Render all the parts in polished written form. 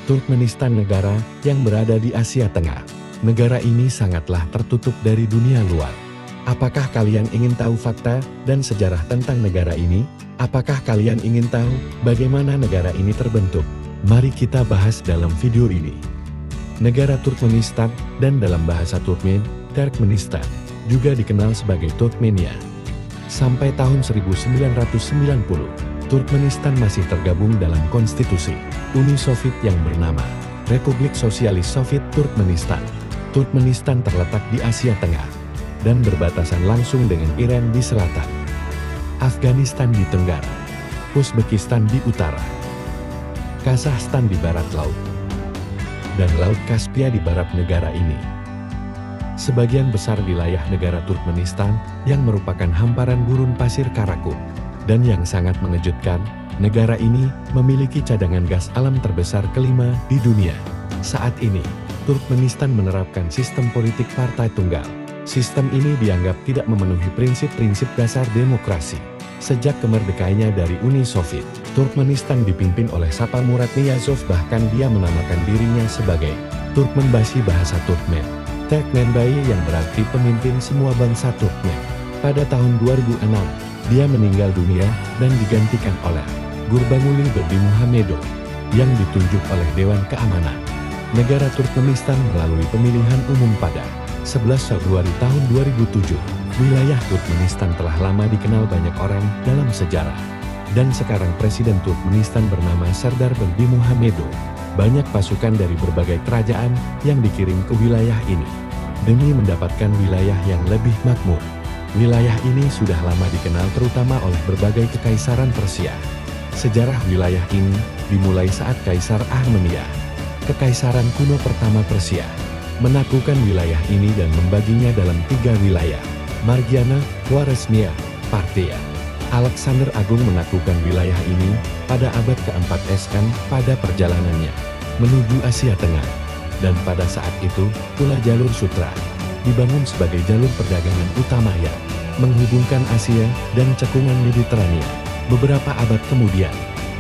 Turkmenistan negara yang berada di Asia Tengah. Negara ini sangatlah tertutup dari dunia luar. Apakah kalian ingin tahu fakta dan sejarah tentang negara ini? Apakah kalian ingin tahu bagaimana negara ini terbentuk? Mari kita bahas dalam video ini. Negara Turkmenistan dan dalam bahasa Turkmen, Turkmenistan, juga dikenal sebagai Turkmenia. Sampai tahun 1990, Turkmenistan masih tergabung dalam konstitusi Uni Soviet yang bernama Republik Sosialis Soviet Turkmenistan. Turkmenistan terletak di Asia Tengah dan berbatasan langsung dengan Iran di selatan, Afghanistan di tenggara, Uzbekistan di utara, Kazakhstan di barat laut, dan Laut Kaspia di barat negara ini. Sebagian besar wilayah negara Turkmenistan yang merupakan hamparan gurun pasir Karakum. Dan yang sangat mengejutkan, negara ini memiliki cadangan gas alam terbesar kelima di dunia. Saat ini, Turkmenistan menerapkan sistem politik partai tunggal. Sistem ini dianggap tidak memenuhi prinsip-prinsip dasar demokrasi. Sejak kemerdekaannya dari Uni Soviet, Turkmenistan dipimpin oleh Saparmurat Niyazov, bahkan dia menamakan dirinya sebagai Turkmenbashi bahasa Turkmen. Turkmenbayi yang berarti pemimpin semua bangsa Turkmen. Pada tahun 2006, dia meninggal dunia dan digantikan oleh Gurbanguly Berdimuhamedow yang ditunjuk oleh Dewan Keamanan Negara Turkmenistan melalui pemilihan umum pada 11 Februari tahun 2007. Wilayah Turkmenistan telah lama dikenal banyak orang dalam sejarah. Dan sekarang Presiden Turkmenistan bernama Serdar Berdimuhamedow. Banyak pasukan dari berbagai kerajaan yang dikirim ke wilayah ini demi mendapatkan wilayah yang lebih makmur. Wilayah ini sudah lama dikenal terutama oleh berbagai kekaisaran Persia. Sejarah wilayah ini dimulai saat Kaisar Armenia, kekaisaran kuno pertama Persia, menaklukkan wilayah ini dan membaginya dalam 3 wilayah, Margiana, Khwarezmia, Parthia. Alexander Agung menaklukkan wilayah ini pada abad ke-4 SN pada perjalanannya menuju Asia Tengah. Dan pada saat itu, pula jalur Sutra dibangun sebagai jalur perdagangan utama yang menghubungkan Asia dan cekungan Mediterania. Beberapa abad kemudian,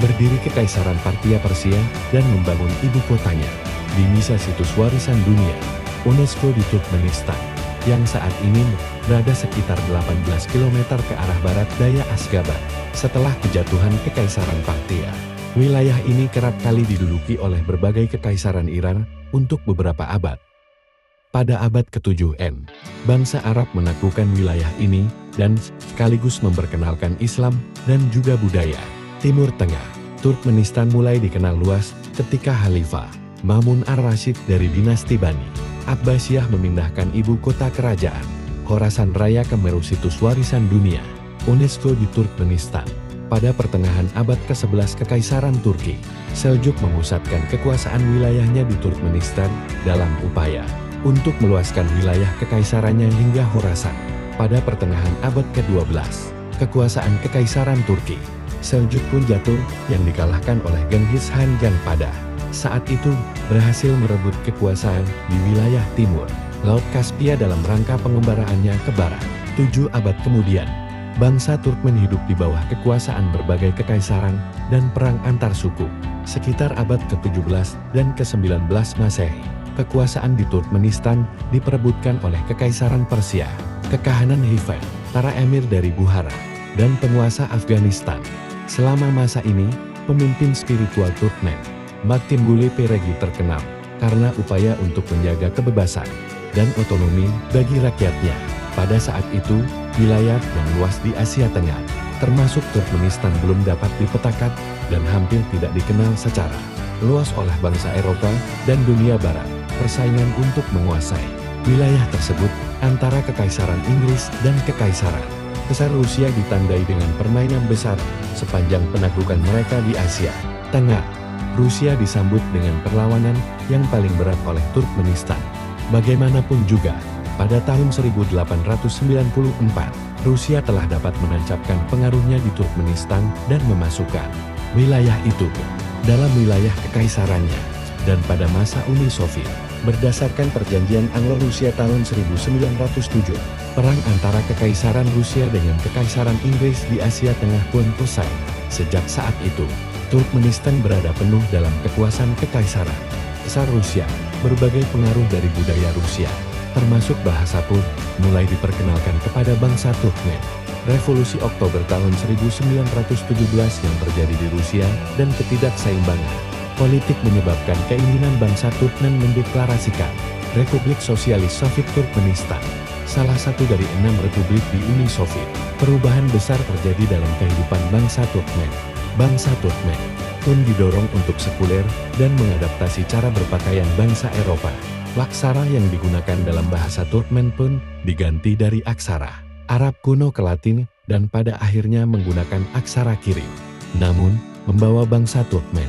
berdiri Kekaisaran Parthia Persia dan membangun ibu kotanya di Misa Situs Warisan Dunia UNESCO di Turkmenistan, yang saat ini berada sekitar 18 km ke arah barat daya Ashgabat. Setelah kejatuhan Kekaisaran Parthia, wilayah ini kerap kali diduduki oleh berbagai kekaisaran Iran untuk beberapa abad. Pada abad ke-7 N, bangsa Arab menaklukkan wilayah ini dan sekaligus memperkenalkan Islam dan juga budaya Timur Tengah. Turkmenistan mulai dikenal luas ketika Khalifah Ma'mun ar-Rasyid dari dinasti Bani Abbasiyah memindahkan ibu kota kerajaan Khorasan Raya ke Meru Situs Warisan Dunia UNESCO di Turkmenistan. Pada pertengahan abad ke-11 Kekaisaran Turki, Seljuk memusatkan kekuasaan wilayahnya di Turkmenistan dalam upaya untuk meluaskan wilayah kekaisarannya hingga Khorasan. Pada pertengahan abad ke-12, kekuasaan Kekaisaran Turki Seljuk pun jatuh yang dikalahkan oleh Genghis Khan yang pada saat itu berhasil merebut kekuasaan di wilayah timur Laut Kaspia dalam rangka pengembaraannya ke barat. 7 abad kemudian, bangsa Turkmen hidup di bawah kekuasaan berbagai kekaisaran dan perang antar suku. Sekitar abad ke-17 dan ke-19 Masehi, kekuasaan di Turkmenistan diperebutkan oleh Kekaisaran Persia, kekahanan Hifan, para emir dari Bukhara, dan penguasa Afghanistan. Selama masa ini, pemimpin spiritual Turkmen, Maktim Gule Peregi terkenal karena upaya untuk menjaga kebebasan dan otonomi bagi rakyatnya. Pada saat itu, wilayah yang luas di Asia Tengah, termasuk Turkmenistan, belum dapat dipetakan dan hampir tidak dikenal secara luas oleh bangsa Eropa dan dunia Barat. Persaingan untuk menguasai wilayah tersebut antara Kekaisaran Inggris dan Kekaisaran Besar Rusia ditandai dengan permainan besar sepanjang penaklukan mereka di Asia Tengah. Rusia disambut dengan perlawanan yang paling berat oleh Turkmenistan. Bagaimanapun juga, pada tahun 1894, Rusia telah dapat menancapkan pengaruhnya di Turkmenistan dan memasukkan wilayah itu dalam wilayah kekaisarannya. Dan pada masa Uni Soviet, berdasarkan perjanjian Anglo-Rusia tahun 1907, perang antara Kekaisaran Rusia dengan Kekaisaran Inggris di Asia Tengah pun usai. Sejak saat itu, Turkmenistan berada penuh dalam kekuasaan kekaisaran Tsar Rusia. Berbagai pengaruh dari budaya Rusia, termasuk bahasa Turk, mulai diperkenalkan kepada bangsa Turkmen. Revolusi Oktober tahun 1917 yang terjadi di Rusia dan ketidakseimbangan politik menyebabkan keinginan bangsa Turkmen mendeklarasikan Republik Sosialis Soviet Turkmenistan, salah satu dari 6 republik di Uni Soviet. Perubahan besar terjadi dalam kehidupan bangsa Turkmen. Bangsa Turkmen pun didorong untuk sekuler dan mengadaptasi cara berpakaian bangsa Eropa. Aksara yang digunakan dalam bahasa Turkmen pun diganti dari aksara Arab kuno ke Latin dan pada akhirnya menggunakan aksara Kiril. Namun, membawa bangsa Turkmen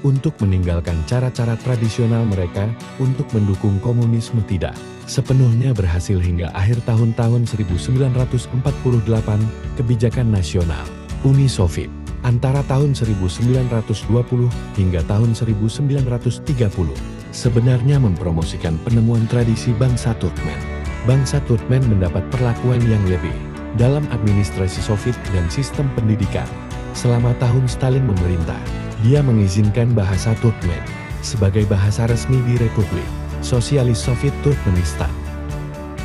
untuk meninggalkan cara-cara tradisional mereka untuk mendukung komunisme tidak sepenuhnya berhasil hingga akhir tahun-tahun 1948. Kebijakan nasional Uni Soviet antara tahun 1920 hingga tahun 1930 sebenarnya mempromosikan penemuan tradisi bangsa Turkmen. Bangsa Turkmen mendapat perlakuan yang lebih dalam administrasi Soviet dan sistem pendidikan. Selama tahun Stalin memerintah, dia mengizinkan bahasa Turkmen sebagai bahasa resmi di Republik Sosialis Soviet Turkmenistan.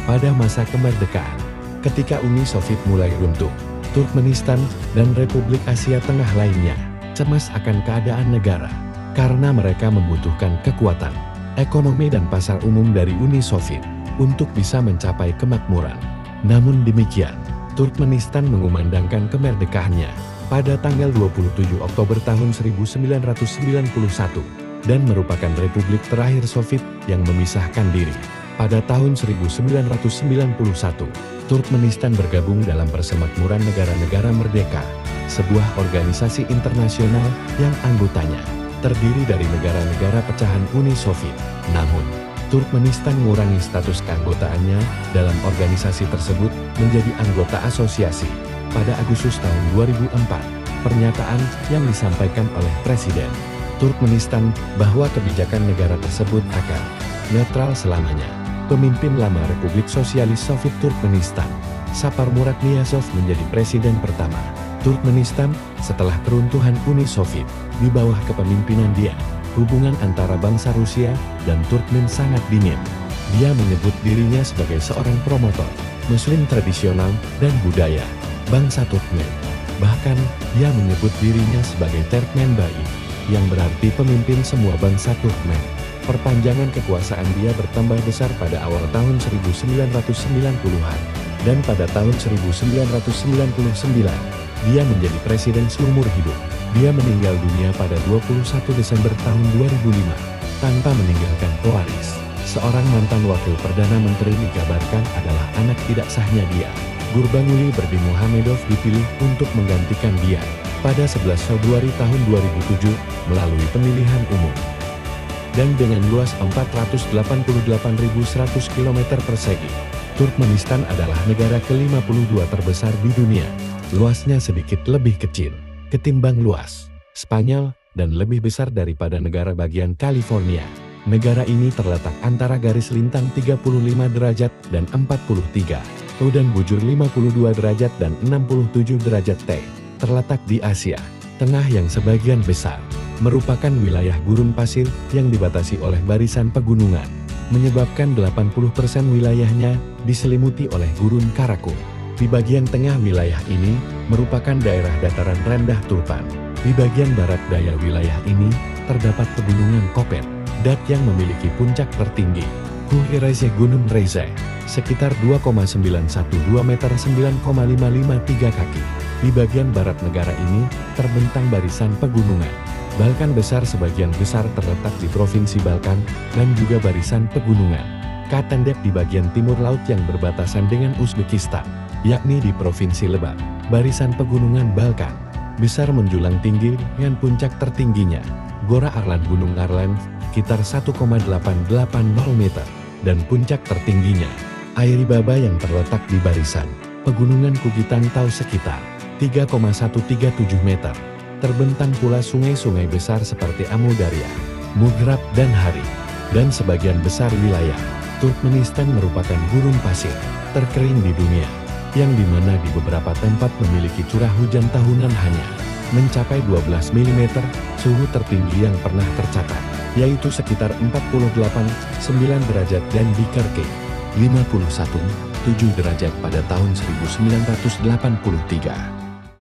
Pada masa kemerdekaan, ketika Uni Soviet mulai runtuh, Turkmenistan dan Republik Asia Tengah lainnya cemas akan keadaan negara karena mereka membutuhkan kekuatan ekonomi dan pasar umum dari Uni Soviet untuk bisa mencapai kemakmuran. Namun demikian, Turkmenistan mengumandangkan kemerdekaannya pada tanggal 27 Oktober tahun 1991 dan merupakan republik terakhir Soviet yang memisahkan diri. Pada tahun 1991, Turkmenistan bergabung dalam Persemakmuran Negara-Negara Merdeka, sebuah organisasi internasional yang anggotanya terdiri dari negara-negara pecahan Uni Soviet. Namun, Turkmenistan mengurangi status keanggotaannya dalam organisasi tersebut menjadi anggota asosiasi pada Agustus tahun 2004. Pernyataan yang disampaikan oleh Presiden Turkmenistan bahwa kebijakan negara tersebut akan netral selamanya. Pemimpin lama Republik Sosialis Soviet Turkmenistan, Sapar Murat Niyazov menjadi presiden pertama Turkmenistan setelah keruntuhan Uni Soviet. Di bawah kepemimpinan dia, hubungan antara bangsa Rusia dan Turkmen sangat dingin. Dia menyebut dirinya sebagai seorang promotor Muslim tradisional dan budaya bangsa Turkmen. Bahkan, dia menyebut dirinya sebagai Turkmenbai, yang berarti pemimpin semua bangsa Turkmen. Perpanjangan kekuasaan dia bertambah besar pada awal tahun 1990-an, dan pada tahun 1999, dia menjadi presiden seumur hidup. Dia meninggal dunia pada 21 Desember tahun 2005, tanpa meninggalkan pewaris. Seorang mantan wakil Perdana Menteri dikabarkan adalah anak tidak sahnya dia. Gurbanguly Berdimuhamedov dipilih untuk menggantikan dia pada 11 Februari tahun 2007 melalui pemilihan umum. Dan dengan luas 488.100 km persegi, Turkmenistan adalah negara ke-52 terbesar di dunia. Luasnya sedikit lebih kecil ketimbang luas Spanyol dan lebih besar daripada negara bagian California. Negara ini terletak antara garis lintang 35 derajat dan 43, dan bujur 52 derajat dan 67 derajat T. Terletak di Asia Tengah yang sebagian besar merupakan wilayah gurun pasir yang dibatasi oleh barisan pegunungan, menyebabkan 80% wilayahnya diselimuti oleh gurun Karakum. Di bagian tengah wilayah ini merupakan daerah dataran rendah Turpan. Di bagian barat daya wilayah ini terdapat pegunungan Kopet, Dat yang memiliki puncak tertinggi, Kuh-i-Rezeh Gunung Rezeh, sekitar 2,912 meter 9,553 kaki. Di bagian barat negara ini terbentang barisan pegunungan Balkan besar, sebagian besar terletak di Provinsi Balkan, dan juga barisan pegunungan Katendek di bagian timur laut yang berbatasan dengan Uzbekistan, yakni di Provinsi Lebak. Barisan pegunungan Balkan besar menjulang tinggi dengan puncak tertingginya Gora Arlan Gunung Arlan, sekitar 1,880 meter, dan puncak tertingginya Airi Baba yang terletak di barisan pegunungan Kukitan Tau sekitar 3,137 meter. Terbentang pula sungai-sungai besar seperti Amudarya, Mugrab, dan Hari. Dan sebagian besar wilayah Turkmenistan merupakan gurun pasir terkering di dunia, yang dimana di beberapa tempat memiliki curah hujan tahunan hanya mencapai 12 mm, suhu tertinggi yang pernah tercatat, yaitu sekitar 48,9 derajat dan di Kerke, 51,7 derajat pada tahun 1983.